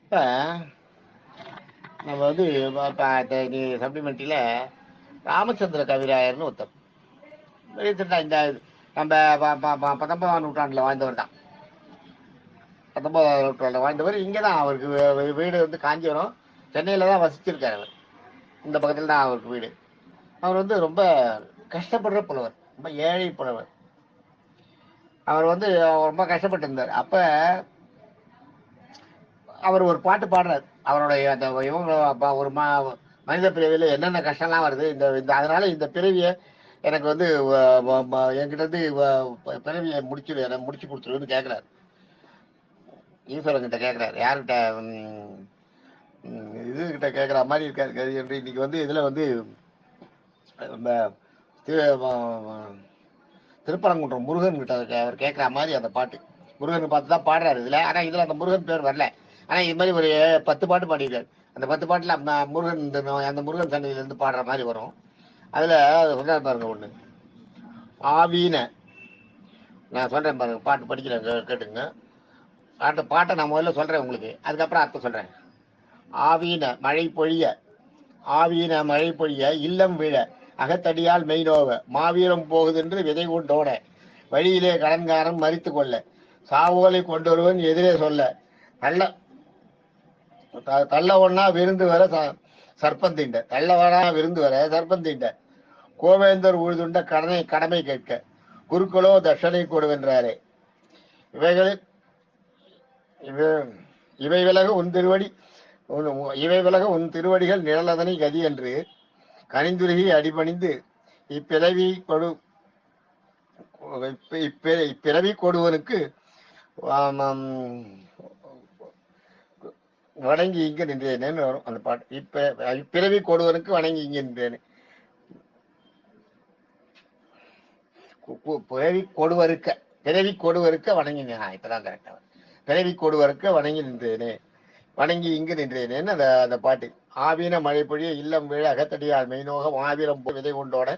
இப்போ நம்ம வந்து நீ சப்ளிமெண்ட்ரியில் ராமச்சந்திர கவிராயர்னு ஒருத்தர் ரீசெண்டாக இந்த நம்ம 19ஆம் நூற்றாண்டில் வாழ்ந்தவர் தான். 19ஆம் நூற்றாண்டில் வாழ்ந்தவர். இங்கே தான் அவருக்கு வீடு வந்து காஞ்சிபுரம், சென்னையில் தான் வசிச்சிருக்கார் அவர். இந்த பக்கத்தில் தான் அவருக்கு வீடு. அவர் வந்து ரொம்ப கஷ்டப்படுற புலவர், ரொம்ப ஏழை புலவர். அவர் வந்து ரொம்ப கஷ்டப்பட்டு இருந்தார். அப்போ அவர் ஒரு பாட்டு பாடுறார். அவருடைய அந்த இவங்க ஒரு மனித பிறவியில் என்னென்ன கஷ்டம்லாம் வருது, இந்த இந்த அதனால இந்த பிறவியை எனக்கு வந்து என்கிட்ட இருந்து பிறவியை எனக்கு முடிச்சு கொடுத்துருன்னு கேட்குறாரு. ஈஸ்வரன் கிட்ட கேட்குறாரு. யார்கிட்ட? இது கிட்ட கேட்குற மாதிரி இருக்காரு. இன்னைக்கு வந்து இதில் வந்து திருப்பரங்குன்றம் முருகன் கிட்ட அவர் கேட்குற மாதிரி அந்த பாட்டு முருகன் பார்த்து தான் பாடுறாரு இதில். ஆனால் இதில் அந்த முருகன் பேர் வரல. ஆனால் இது மாதிரி ஒரு 10 பாட்டு பாடியிருக்காரு. அந்த 10 பாட்டில் முருகன் அந்த முருகன் சன்னதியிலேருந்து பாடுற மாதிரி வரும். அதில் சொல்கிறார் பாருங்க ஒன்று, ஆவீன. நான் சொல்கிறேன் பாருங்க, பாட்டு படிக்கிறேன், கேட்டுங்க. பாட்டை நான் முதல்ல சொல்கிறேன் உங்களுக்கு, அதுக்கப்புறம் அர்த்தம் சொல்கிறேன். ஆவீன மழை பொழிய, ஆவீன மழை பொழிய இல்லம் விழ அகத்தடியால் மெய்நோவ மாவீரம் போகுதென்று விதை கொண்டோட வழியிலே கடன்காரன் மறித்து கொள்ள சாவோலை கொண்டொருவன் எதிரே சொல்ல தள்ள ஒன்னா விருந்து வர சர்ப்பந்திண்ட தள்ளவனா விருந்து வர சர்ப்பந்திண்ட கோவேந்தர் உழுதுண்ட கடமை கேட்க குருக்களோ தட்சணை கொடுவென்றாரே. இவை விலக உன் திருவடிகள் நிழலதனை கதி என்று கனிந்துருகி அடிபணிந்து இப்பிறவி கொடுவனுக்கு வணங்கி இங்க நின்றேனேன்னு வரும் அந்த பாட்டு. இப்பிறவி கொடுவனுக்கு வணங்கி இங்க நின்றேனே. பிறவி கொடுவருக்க வணங்கி, இப்பதான் கரெக்டா, பிறவி கொடுவருக்க வணங்கி நின்றேனே, வணங்கி இங்கு நின்றேனேன்னு அந்த பாட்டு. ஆவீன மழை பொழிய இல்லம் விழ அகத்தடியால் மெய்நோக மாவீரம் விதை கொண்டோட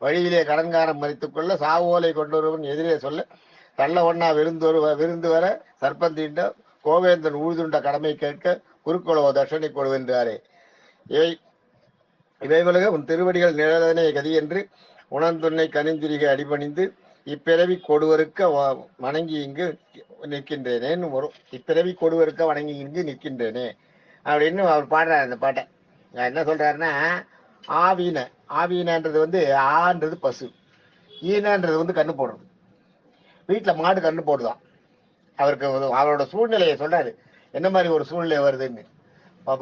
வழியிலே கடன்காரம் மறித்துக் கொள்ள சாவோலை கொண்டொருவன் எதிரே சொல்ல தள்ள ஒன்னா விருந்து வர சர்ப்பந்தீண்ட கோவேந்தன் ஊழ்துண்ட கடமை கேட்க குறுக்கொளோ தட்சணை கொடுவென்றாரே. இவை உலக உன் திருவடிகள் நிழலதனை கதி என்று உணர்ந்துன்னை கனிந்திரிகை அடிபணிந்து இப்பிறவி கொடுவருக்க வணங்கி இங்கு நிற்கின்றேனேன்னு வரும். இப்பிறவி கொடுவருக்க வணங்கி இங்கு நிற்கின்றேனே அப்படின்னு அவர் பாடுறாரு அந்த பாட்டை. என்ன சொல்றாருன்னா, ஆவீனன்றது வந்து ஆன்றது பசு, ஈனன்றது வந்து கண்ணு போடுறது. வீட்டில் மாடு கண்ணு போடுதான். அவருக்கு அவரோட சூழ்நிலையை சொல்றாரு, என்ன மாதிரி ஒரு சூழ்நிலை வருதுன்னு.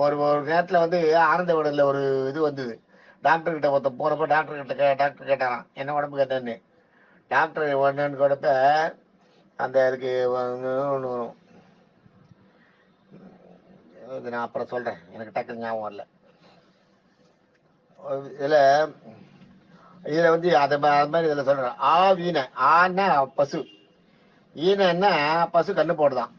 ஒரு நேரத்தில் வந்து ஆனந்த விடல ஒரு இது வந்தது. டாக்டர் கிட்ட ஒருத்தன் போறப்ப டாக்டர் கேட்டாராம் என்ன உடம்பு கேட்டேன்னு. டாக்டர் ஒன்றுன்னு கொடுத்த அந்த இதுக்கு ஒன்று வரும். நான் அப்புறம் சொல்றேன், எனக்கு டக்குனு ஞாபகம் வரல. இதுல வந்து அது மாதிரி இதுல சொல்றேன். ஆவீன, ஆன்னா பசு, ஈனன்னா பசு கண்ணு போடுதான்.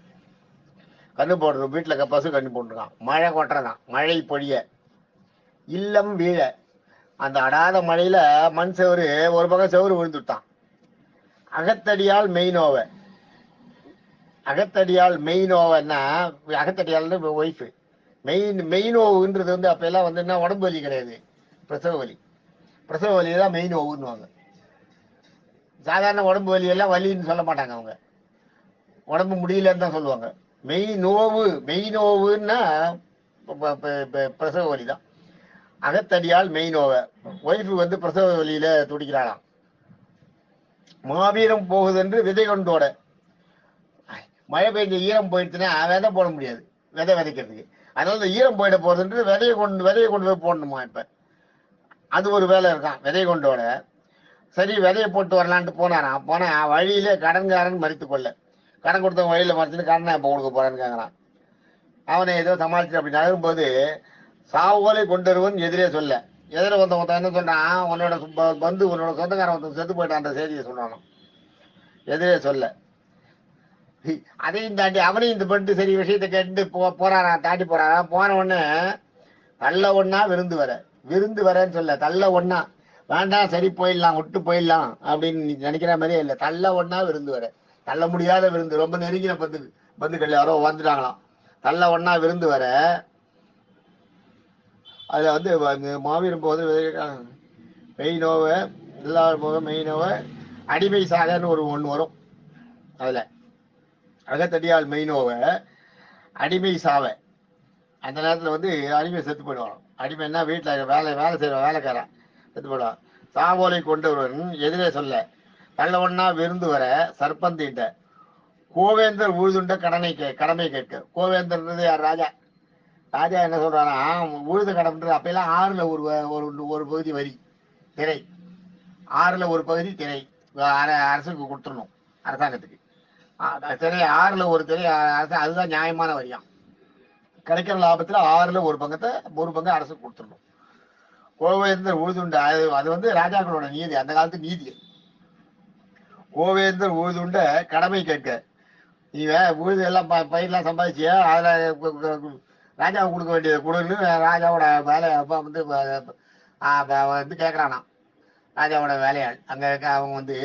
கண்ணு போடுறது வீட்டுல பசு கண்ணு போட்டுருக்கான். மழை கொட்டுறதான், மழை பொழிய இல்லம் வீழ, அந்த அடாத மழையில மண் செவரு ஒரு பக்கம் செவரு விழுந்துட்டான். அகத்தடியால் மெய்நோவ, அகத்தடியால் மெய்நோவன்னா அகத்தடியால் ஒய்ஃபு. மெய்நோவுன்றது வந்து அப்ப எல்லாம் வந்து என்ன, உடம்பு வலி கிடையாது, பிரசவ வலி. பிரசவ வலி தான் மெய்நோவுன்னுவாங்க. சாதாரண உடம்பு வலி எல்லாம் வலின்னு சொல்ல மாட்டாங்க, அவங்க உடம்பு முடியலன்னு தான் சொல்லுவாங்க. மெய்நோவுன்னா பிரசவ வலி தான். அகத்தடியால் மெய்நோவ, ஒய்ஃபு வந்து பிரசவ வலியில துடிக்கிறாளாம். மாவீரம் போகுதென்று விதை கொண்டோட, மழை பெய்ஞ்ச ஈரம் போயிடுச்சுன்னா விதை போட முடியாது, விதை விதைக்கிறதுக்கு. அதனால இந்த ஈரம் போயிட போகுதுன்றது விதையை கொண்டு போய் போடணுமா. இப்ப அது ஒரு வேலை இருக்கான் விதை கொண்டோட. சரி, விதையை போட்டு வரலான்ட்டு போனாராம். போனா வழியிலே கடன்காரன் மறித்து கொள்ள, கடன் கொடுத்தவங்க வழியில மறைச்சுன்னு கடனை எப்போ கொடுக்க போறான்னு கேட்கறான். அவனை ஏதோ சமாளிச்சு அப்படி நகரும்போது சாவோலை கொண்டருவன் எதிரே சொல்ல, எதிர வந்தவன் என்ன சொல்றான், உன்னோட உன்னோட சொந்தக்காரன் செத்து போயிட்டான் அந்த செய்தியை சொல்றானோ எதிரே சொல்ல. அதையும் தாண்டி அவனையும் இந்த பண்ணிட்டு சரி விஷயத்தை கேட்டு போறாராம், தாண்டி போறாராம். போன உடனே தள்ள ஒன்னா விருந்து வரன்னு சொல்ல, தள்ள ஒன்னா வேண்டாம், சரி போயிடலாம், விட்டு போயிடலாம் அப்படின்னு நினைக்கிற மாதிரியே இல்லை. தள்ள ஒன்னா விருந்து வர, தள்ள முடியாத விருந்து, ரொம்ப நெருங்கின பந்துக்கள் யாரோ வந்துட்டாங்களாம். தள்ள ஒன்னா விருந்து வர அதுல வந்து மாவீரம் போது மெயினோவ எல்லாரும் போக மெயினோவ அடிமை சாகன்னு ஒன்று வரும். அதுல அகத்தடியால் மெயினோவ அடிமை சாவ. அந்த நேரத்தில் வந்து அடிமை செத்து போயிடுவான். அடிமைன்னா வீட்டில் வேலை செய்கிற வேலைக்காரன் செத்து போயிடுவான். சாவோலை கொண்டவன் எதிரே சொல்ல தள்ள ஒன்னா விருந்து வர சர்ப்பந்தீண்ட கோவேந்தர் உழுதுண்ட கடமை கேட்க. கோவேந்தர்ன்றது யார்? ராஜா. ராஜா என்ன சொல்றானா, உழுது கடன்றது அப்பெல்லாம் 6ல் ஒரு பகுதி வரி திரை, 6ல் ஒரு பகுதி திரை அரசுக்கு கொடுத்துடணும். அரசாங்கத்துக்கு திரை 6ல் ஒரு திரை அரசு. அதுதான் நியாயமான வரியாம். கிடைக்கிற லாபத்துல 6ல் ஒரு பங்கு அரசுக்கு கொடுத்துடணும். கோவேந்தர் உழுதுண்ட அது வந்து ராஜாக்களோட நீதி, அந்த காலத்து நீதி. கோவேந்தர் உழுதுண்ட கடமை கேட்க. நீ உழுது எல்லாம் பயிரெல்லாம் சம்பாதிச்சியா, அதுல ராஜாவுக்கு கொடுக்க வேண்டியது கொடுன்னு ராஜாவோட வேலை வந்து கேட்கறானா. ராஜாவோட வேலையாள் அங்க அவங்க வந்து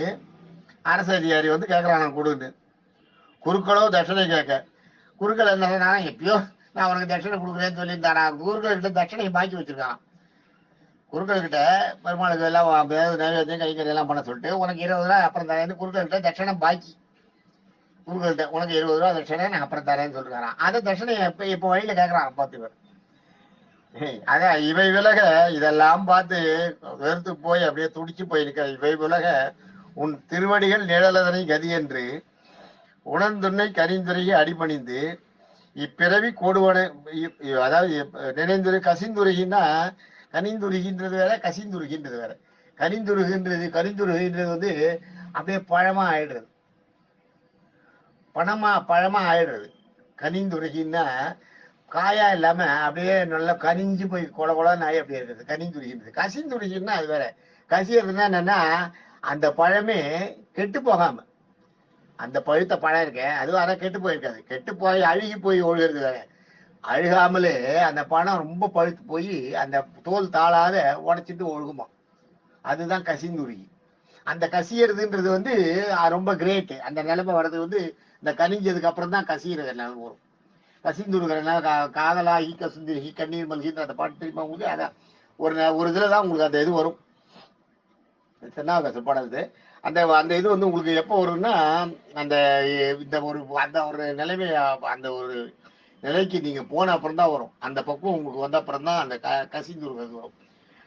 அரசு அதிகாரி வந்து கேட்கறானா கொடுன்னு. குருக்களோ தட்சணை கேட்க. குருக்கள் என்ன சொன்னா, எப்பயோ நான் அவனுக்கு தட்சணை கொடுக்குறேன்னு சொல்லியிருந்தானா. குருக்கள்கிட்ட தட்சணையை பாக்கி வச்சிருக்கான். குருக்கள்கிட்ட பெருமாளுக்கு எல்லாம் நைவேத்தியம் கைக்கறி எல்லாம் பண்ண சொல்லிட்டு உனக்கு 20 ரூபா அப்புறம் தரேன்னு குருக்கள்கிட்ட தட்சணை பாக்கி. குருக்கள்கிட்ட உனக்கு 20 ரூபா தட்சணை நான் அப்புறம் தரேன்னு சொல்லிருக்காரான். அதை தட்சணை இப்போ வழியில கேட்கறான் 10 பேர். அதான் இவை விலக இதெல்லாம் பார்த்து வெறுத்து போய் அப்படியே துடிச்சு போயிருக்க. இவை விலக உன் திருவடிகள் நிழலதனை கதி என்று உணர்ந்துன்னை கனிந்துரையை அடிபணிந்து இப்பிறவி கோடுவன. அதாவது நினைந்துரை கசிந்துருகின்னா கனிந்துருகின்றது வேற, கசிந்துருகின்றது வேற. கனிந்துருகின்றது வந்து அப்படியே பழமா ஆயிடுறது, பழமா ஆயிடுறது. கனிந்துருகின்னா காயா இல்லாம அப்படியே நல்லா கனிஞ்சு போய் கொலன்னு ஆகி அப்படியே இருக்குது கனிந்துருகின்றது. கசிந்துருகின்னா அது வேற. கசியறதுன்னா என்னன்னா, அந்த பழமே கெட்டு போகாம, அந்த பழுத்த பழம் இருக்க அது வர கெட்டு போயிருக்காது, கெட்டு போய் அழுகி போய் ஒழுகிறது வேற. அழுகாமலே அந்த பழம் ரொம்ப பழுத்து போய் அந்த தோல் தாளாத உடைச்சிட்டு ஒழுகுமா, அதுதான் கசிந்துருகி. அந்த கசியறதுன்றது வந்து ரொம்ப கிரேட். அந்த நிலைமை வர்றது வந்து இந்த கனிஞ்சதுக்கு அப்புறம் தான் கசியறது நிலைமை வரும். கசிந்துருகிறனால காதலாகி கசிந்துருகி கண்ணீர் மல்கின்ற அந்த பாட்டு தெரியுமா உங்களுக்கு? அதான் ஒரு இதுலதான் உங்களுக்கு அந்த இது வரும். தென்னாவகாசம் பாடுறது. அந்த இது வந்து உங்களுக்கு எப்போ வரும்னா, அந்த ஒரு நிலைமை, அந்த ஒரு நிலைக்கு நீங்க போன அப்புறம் தான் வரும். அந்த பக்கம் உங்களுக்கு வந்த அப்புறம் தான் அந்த கசிந்துருகிறது வரும்.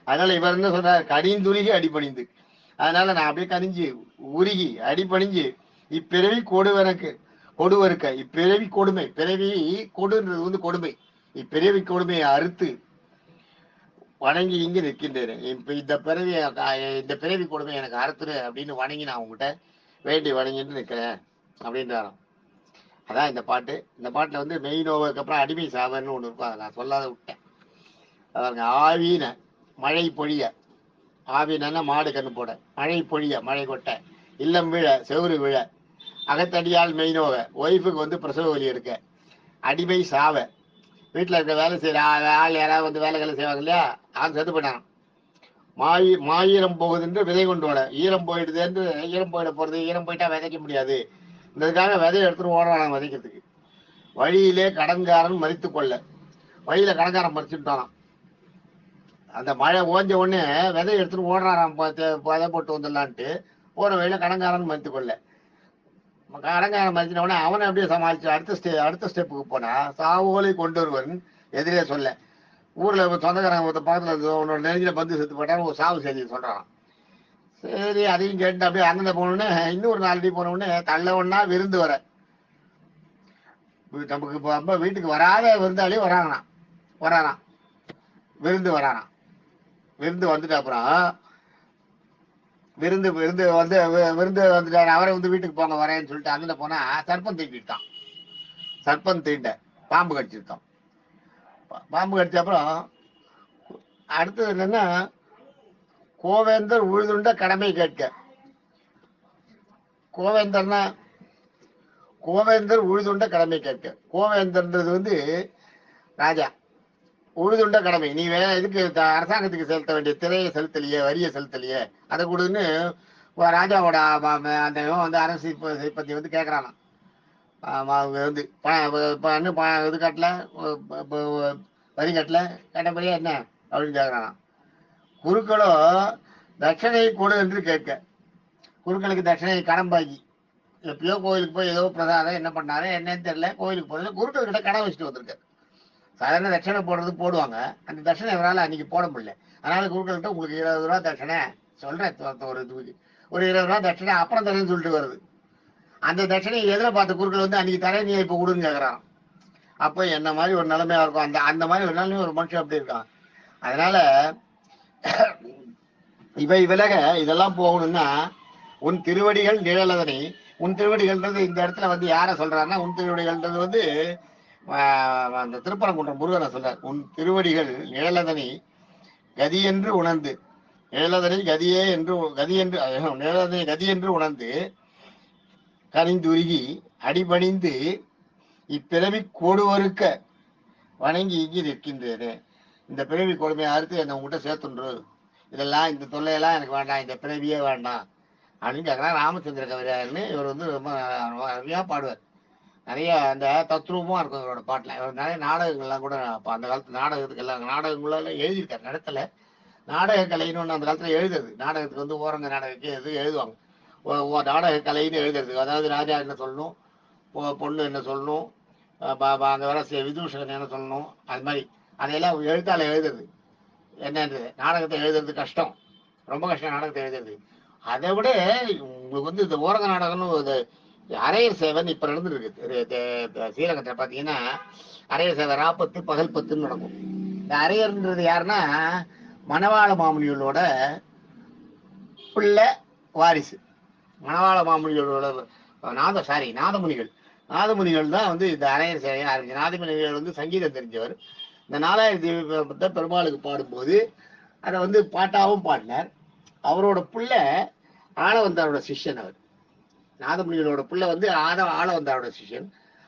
அதனால இவர் என்ன சொல்றாரு, கனிந்துருகி அடிபணிந்து. அதனால நான் அப்படியே கனிஞ்சு உருகி அடிபணிஞ்சு இப்பிறவி கொடுவருக்க இப்பிறவி கொடுமை. பிறவி கொடுன்றது வந்து கொடுமை. இப்பிறவி கொடுமையை அறுத்து வணங்கி இங்கு நிற்கின்றேன். இப்ப இந்த பிறவி கொடுமை எனக்கு அறுத்துரு அப்படின்னு வணங்கி நான் உங்ககிட்ட வேண்டி வணங்கிட்டு நிற்கிறேன் அப்படின்றாராம். அதான் இந்த பாட்டு. இந்த பாட்டுல வந்து மெயினோவுக்கு அப்புறம் அடிமை சாவன்னு ஒண்ணு இருக்கும், அதை நான் சொல்லாத விட்டேன். அதாங்க ஆவீன மழை பொழிய. ஆவீனா மாடு கண்ணு போட, மழை பொழிய மழை கொட்ட, இல்லம் விழ செவுறு விழ, அகத்தடியால் மெயினோவ ஒய்ஃபுக்கு வந்து பிரசவ வலி எடுக்க, அடிமை சாவ வீட்டுல இருக்க வேலை செய்யற ஆள் யாராவது வந்து வேலைகளை செய்வாங்க இல்லையா, அவன் செத்து போயிட்டான். மாயிரம் போகுதுன்று விதை கொண்டு வர. ஈரம் போயிடுது என்று ஈரம் போயிட போறது, ஈரம் போயிட்டா விதைக்க முடியாது, இதுக்காக விதையை எடுத்துட்டு ஓடுறான் விதைக்கிறதுக்கு. வழியிலே கடன்காரன் மறித்து கொள்ள. வழியில கடன்காரன் மறிச்சுட்டானான். அந்த மழை ஓஞ்ச உடனே விதையை எடுத்துட்டு ஓடுறாராம் விதை போட்டு வந்துடலான்ட்டு. போற வழியில கடன்காரன் மறித்து கொள்ள. கடன்காரன் மறிச்சின உடனே அவனை அப்படியே சமாளிச்சு அடுத்த ஸ்டெப்புக்கு போனா சாவோலை கொண்டு வருவன் எதிரே சொல்ல. ஊர்ல சொந்தக்காரங்க பக்கத்துல உன்னோட நெருங்கில பந்து செத்து போட்டான்னு ஒரு சாவு செய்தி சொல்றான். சரி, அதையும் கேட்டு அப்படியே அண்ணன் போனோடனே இன்னொரு 4 அடி போனோடனே தள்ள ஒன்னா விருந்து வர. நமக்கு இப்போ வீட்டுக்கு வராத விருந்தாளி வரானாம் விருந்து வரானாம். விருந்து வந்துட்டு அப்புறம் விருந்து வந்துட்டாரு. அவரை வந்து வீட்டுக்கு போங்க வரேன்னு சொல்லிட்டு அண்ணன் போனா சர்ப்பம் தீண்டிட்டான். சர்ப்பம் தீண்ட பாம்பு கடிச்சிருக்கான். பாம்பு கடிச்ச அப்புறம் அடுத்தது என்னன்னா, கோவேந்தர் உழுதுண்ட கடமை கேட்க. கோவேந்தர் உழுதுண்ட கடமை கேட்க. கோவேந்தர்ன்றது வந்து ராஜா. உழுதுண்ட கடமை, நீ இதுக்கு அரசாங்கத்துக்கு செலுத்த வேண்டிய திரையை செலுத்தலையே, வரியை செலுத்தலையே, அதை கொடுன்னு ராஜாவோட அந்த வந்து அரசு பத்தி வந்து கேட்கறானா. அவங்க வந்து இது கட்டல, வரி கட்டல, கட்டப்படியா என்ன அப்படின்னு கேட்கறாங்க. குருக்களோ தட்சணை கொடு என்று கேட்க, குருக்களுக்கு தட்சணை கடன் பாக்கி. எப்பயோ கோயிலுக்கு போய் ஏதோ பிரசாதம் என்ன பண்ணாரு என்னன்னு தெரியல, கோயிலுக்கு போறது குருக்கள் கிட்ட கடன் வச்சுட்டு வந்திருக்காரு. சாதாரண தட்சணை போடுறது போடுவாங்க, அந்த தட்சணை இவரால் அன்னைக்கு போட முடியல. அதனால குருக்கள்கிட்ட உங்களுக்கு 20 ரூபா தட்சணை சொல்றேன், ஒரு இதுக்கு ஒரு 20 ரூபா தட்சணை அப்புறம் தரேன்னு சொல்லிட்டு வருது. அந்த தட்சணை எதிர பார்த்த குருக்கள் வந்து அன்னைக்கு தரேன், நீ இப்ப கொடுன்னு கேட்கறான். அப்போ என்ன மாதிரி ஒரு நிலைமையா இருக்கும், அந்த அந்த மாதிரி ஒரு நிலைமை ஒரு மனுஷன் அப்படி இருக்கான். அதனால இவை விலக இதெல்லாம் போகணும்னா உன் திருவடிகள் நிழலதனை, உன் திருவடிகள்ன்றது இந்த இடத்துல வந்து யார சொல்றாருன்னா, உன் திருவடிகள்ன்றது வந்து அந்த திருப்பரங்குன்றம் முருகனை சொல்றார். உன் திருவடிகள் நிழலதனை கதி என்று உணர்ந்து, நிழலதனை கதியே என்று கதி என்று நிழலதனை கதி என்று உணர்ந்து கனிந்துருகி அடிபணிந்து இப்பிறவி கொடுவருக்க வணங்கி இங்கி நிற்கின்றேனே. இந்த பிறவி கொடுமையை அறுத்து என்னை உங்ககிட்ட சேர்த்துன்று, இதெல்லாம் இந்த தொல்லையெல்லாம் எனக்கு வேண்டாம், இந்த பிறவியே வேண்டாம் அப்படின்னு கேட்கலாம். ராமச்சந்திர கவிராயர்னு இவர் வந்து ரொம்ப அருமையா பாடுவார். நிறைய அந்த தத்ரூபமா இருக்கும் இவரோட பாட்டுல. இவர் நிறைய நாடகங்கள்லாம் கூட அந்த காலத்து நாடகத்துக்கு எல்லாம் நாடகங்கள்லாம் எழுதியிருக்காரு. நடத்தல நாடக கலைன்னு ஒன்று அந்த காலத்துல எழுதுறது, நாடகத்துக்கு வந்து ஓரங்க நாடகத்துக்கு எது எழுதுவாங்க, நாடக கலைன்னு எழுதுறது. அதாவது ராஜா என்ன சொல்லணும், பொண்ணு என்ன சொல்லணும், அங்கே வர விதூஷகன் என்ன சொல்லணும், அது மாதிரி அதையெல்லாம் எழுத்தால எழுதுறது. என்னன்றது நாடகத்தை எழுதுறது கஷ்டம், ரொம்ப கஷ்டம் நாடகத்தை எழுதுறது. அதை விட உங்களுக்கு வந்து இந்த ஓரங்க நாடகம்னு அரையர் சேவன் இப்ப நடந்துட்டு இருக்கு ஸ்ரீரங்கத்துல பாத்தீங்கன்னா. அரையர் சேவை ராப்பத்து பகல் பத்துன்னு நடக்கும். இந்த அரையர்ன்றது யாருன்னா மணவாள மாமுனிகளோட பிள்ளை வாரிசு. மணவாள மாமுனிகளோட நாதமுனிகள். நாதமுனிகள் தான் வந்து இந்த அரையர் சேவையை ஆரம்பிச்சு. நாதமுனிகள் வந்து சங்கீதம் தெரிஞ்சவர். இந்த 4000 பெருமாளுக்கு பாடும்போது அதை வந்து பாட்டாவும் பாடினார். அவரோட பிள்ளை ஆளவந்தாரோட சிஷ்யன். அவர் நாதமுனிகளோட பிள்ளை வந்து ஆளவந்தாரோட சிஷ்யன்.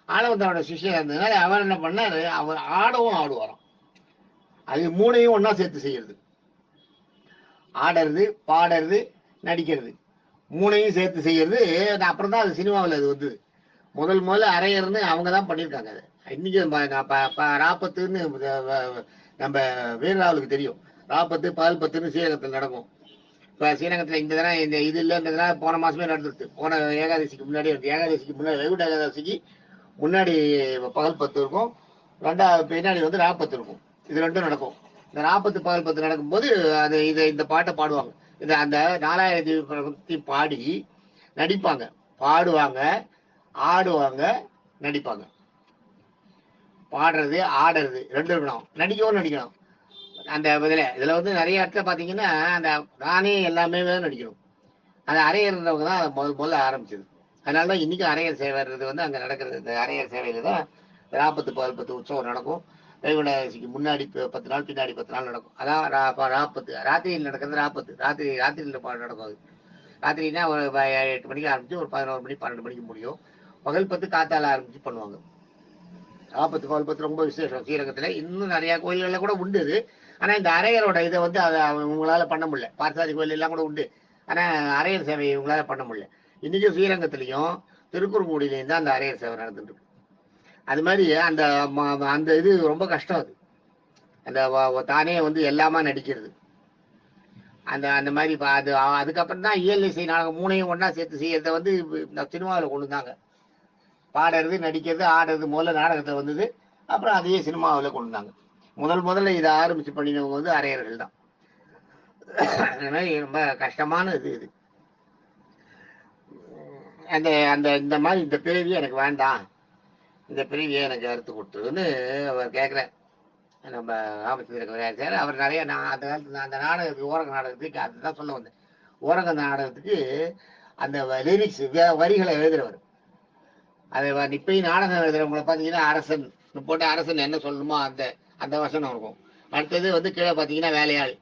ஆளவந்தாரோட சிஷ்யன் இருந்ததுனால அவர் என்ன பண்ணாரு, அவர் ஆடவும் ஆடுவாராம். அது மூணையும் ஒன்னா சேர்த்து செய்யறது, ஆடுறது பாடுறது நடிக்கிறது, மூணையும் சேர்த்து செய்யறது. அப்புறம் தான் அது சினிமாவில் அது வந்து முதல்ல அரையர்னு அவங்க தான் பண்ணியிருக்காங்க. அது இன்னைக்கு ராப்பத்துன்னு நம்ம வீரராவலுக்கு தெரியும். ராப்பத்து பகல் பத்துன்னு ஸ்ரீரங்கத்தில் நடக்கும். இப்போ ஸ்ரீரங்கத்தில் இந்த தடவை இந்த இது இல்லைன்றதுனா போன மாசமே நடந்துருது. போன ஏகாதசிக்கு முன்னாடி ஏகாதசிக்கு முன்னாடி வைகுண்ட ஏகாதசிக்கு முன்னாடி பகல் பத்து இருக்கும், ரெண்டாவது பின்னாடி வந்து ராப்பத்து இருக்கும். இது ரெண்டும் நடக்கும். இந்த ராப்பத்து பகல் பத்து நடக்கும்போது அது இந்த பாட்டை பாடுவாங்க. இது அந்த 4000 பாடி நடிப்பாங்க, பாடுவாங்க, ஆடுவாங்க, நடிப்பாங்க. பாடுறது ஆடுறது ரெண்டு இருக்கணும், நடிக்கணும். அந்த இதுல வந்து நிறைய இடத்துல பாத்தீங்கன்னா அந்த நானே எல்லாமே நடிக்கணும். அந்த அரையர்ன்றவங்க தான் முதல்ல ஆரம்பிச்சது. அதனாலதான் இன்னைக்கு அரையர் சேவைன்றது வந்து அங்க நடக்கிறது. இந்த அரையர் சேவையில தான் ராப்பத்து பகல் பத்து உற்சவம் நடக்கும். வைகுண்டேசிக்கு முன்னாடி 10 நாள், பின்னாடி 10 நாள் நடக்கும். அதான் ராப்பத்து ராத்திரியில் நடக்கிறது. ராப்பத்து ராத்திரியில் நடக்கும். அது ராத்திரினா ஒரு 8 மணிக்கு ஆரம்பிச்சு ஒரு 11 மணி 12 மணிக்கு முடியும். பகல் பத்து காத்தால ஆரம்பிச்சு பண்ணுவாங்க. ராப்பத்து பகல் பத்து ரொம்ப விசேஷம் ஸ்ரீரங்கத்துல. இன்னும் நிறைய கோயில்கள்ல கூட உண்டு இது. ஆனா இந்த அரையரோட இதை வந்து அதை உங்களால பண்ண முடியல. பார்த்தசாரதி கோயில் எல்லாம் கூட உண்டு, ஆனா அரையர் சேவை உங்களால பண்ண முடியல. இன்னைக்கும் ஸ்ரீரங்கத்திலையும் திருக்குறுங்குடியிலையும் தான் அந்த அரையர் சேவை நடந்துட்டு இருக்கு. அது மாதிரி அந்த அந்த இது ரொம்ப கஷ்டம். அது அந்த தானே வந்து எல்லாமா நடிக்கிறது. அந்த மாதிரி அது அதுக்கப்புறம் தான் இயல் இசை நாடகம் மூணையும் ஒன்னா சேர்த்து செய்யறத வந்து இந்த சினிமாவில் கொண்டு வந்தாங்க. பாடுறது நடிக்கிறது ஆடுறது முதல்ல நாடகத்தில் வந்தது, அப்புறம் அதையே சினிமாவில் கொண்டு வந்தாங்க. முதல்ல இதை ஆரம்பிச்சு பண்ணினவங்க வந்து அரையர்கள் தான். அந்த மாதிரி ரொம்ப கஷ்டமான இது. அந்த அந்த இந்த மாதிரி இந்த பிறவி எனக்கு வேண்டாம், இந்த பிறவியை எனக்கு அறுத்து கொடுத்துருன்னு அவர் கேட்குறார். நம்ம ராமச்சந்திர அவர் நிறைய அந்த காலத்துல அந்த நாடகத்துக்கு ஓரங்க நாடகத்துக்கு அதுதான் சொல்ல வந்தேன். ஓரங்க நாடகத்துக்கு அந்த லிரிக்ஸ் வரிகளை எழுதுறவர். அதை இப்பயும் நாடகம் எழுதுறவங்களை பார்த்தீங்கன்னா அரசன் போட்டு அரசன் என்ன சொல்லணுமோ அந்த அந்த வசனம் இருக்கும். அடுத்தது வந்து கீழே பார்த்தீங்கன்னா வேலையாள்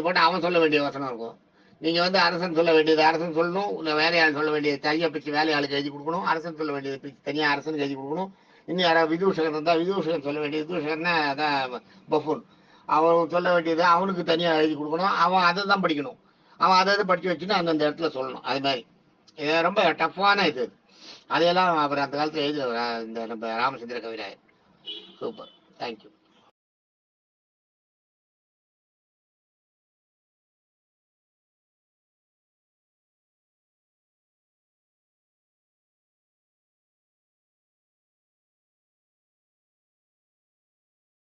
போட்டு அவன் சொல்ல வேண்டிய வசனம் இருக்கும். நீங்க வந்து அரசன் சொல்ல வேண்டியது அரசன் சொல்லணும், இல்லை வேலையாள் சொல்ல வேண்டியது தனியாக பிரிச்சு வேலையாளுக்கு எழுதி கொடுக்கணும். அரசன் சொல்ல வேண்டியது பிரிச்சு தனியாக அரசனுக்கு எழுதி கொடுக்கணும். இன்னும் யாராவது விதூஷகன் இருந்தால் விதூஷகன் சொல்ல வேண்டியது, விதூஷகன்னா அதான் பஃபூன், அவன் சொல்ல வேண்டியது அவனுக்கு தனியாக எழுதி கொடுக்கணும். அவன் அதை தான் படிக்கணும். அவன் அதை படிச்சு வச்சுட்டு அந்தந்த இடத்துல சொல்லணும். அது மாதிரி இது ரொம்ப டஃப்பான இது. அதையெல்லாம் அவர் அந்த காலத்துல எழுதினவர் இந்த நம்ம ராமச்சந்திர கவிராயர். Super, thank you.